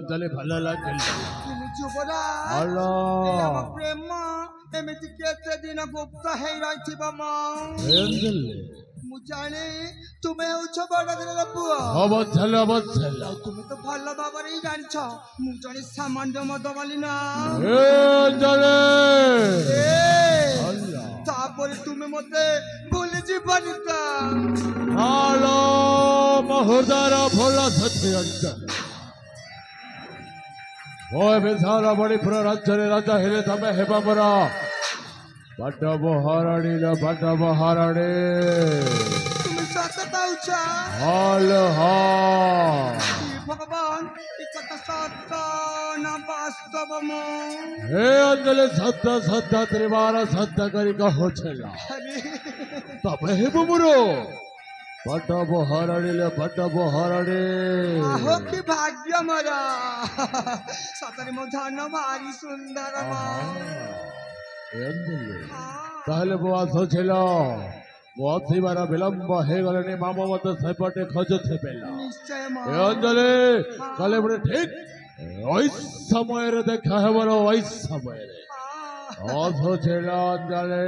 अंजलि भल लगे ଯୁବରାଜ ଆମ ପ୍ରେମ ଏମିତି କେତେ ଦିନ ଗୁପ୍ତ ହେଇ ରହିଥିବ ମୁଁ ଜାଣେ ତୁମେ ହେଉଛ ବଡ଼ ଦିନର ପୁଅ ଆଉ ତୁମେ ତ ଭଲ ଭାବରେ ହିଁ ଜାଣିଛ ମୁଁ ଜଣେ ସାମାନ୍ୟ ମଦ ବାଲି ନା ତାପରେ ତୁମେ ମତେ ଭୁଲି ଯିବନି ତ ମହୋଦର ଭଲ ସାରା ମଣିପୁର ରାଜ୍ୟରେ ରାଜା ହେଲେ ତମେ ହେବ ମୋର ବଡ ମହାରାଣୀ ବଡ ମହାରାଣୀ ତୁମେ ସତ କହୁଛ ଭଗବାନ ଏ କଥା ସତ ନା ବାସ୍ତବ ହେ ଅଞ୍ଜଳି ସତ ସତ ତ୍ରିବାର ସତ କରି କହୁଥିଲା ତମେ ହେବ ମୋର ବଡ ମହାରାଣୀ ବଡ ମହାରାଣୀ ଆହୋ କି ଭାଗ୍ୟ ମୋର ସତରେ ମୋ ଧନ ଭାରି ସୁନ୍ଦର ତାହେଲେ ମୋ ଆସୁছিল ମୋ ଆସିବାର ବିଳମ୍ବ ହେଇଗଲାଣି ମାମା ମତେ ସେପଟେ ଖୋଜୁଥିବେ ଅଞ୍ଜଳି କାଲି ଗୋଟେ ଠିକ ওই সময়ের দেখা হবে ওই সময়ের অসুছিল অঞ্জলি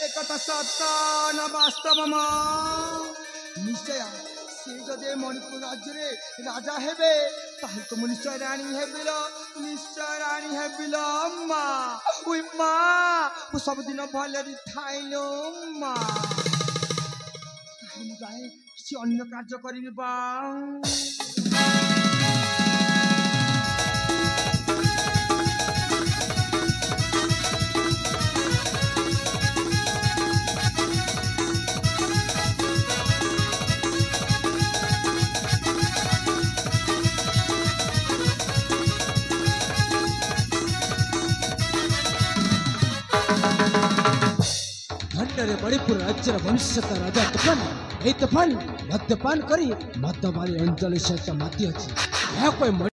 একথা সত্য না বাস্তব নিশ্চয় সে যদি মণিপুর রাজ্যে রাজা হেবে তাহলে তো নিশ্চয় রানী হেবিল নিশ্চয় রানী হেবিল মা ওই মা ও সবদিন ভালরে থাইল মা গায়ে কিছু অন্য কার্য করিবি বা मणिपुर राज्य भविष्य राजा तुफान तुफान मद्यपान कर मद मारी अंजलि सहित माति अच्छी।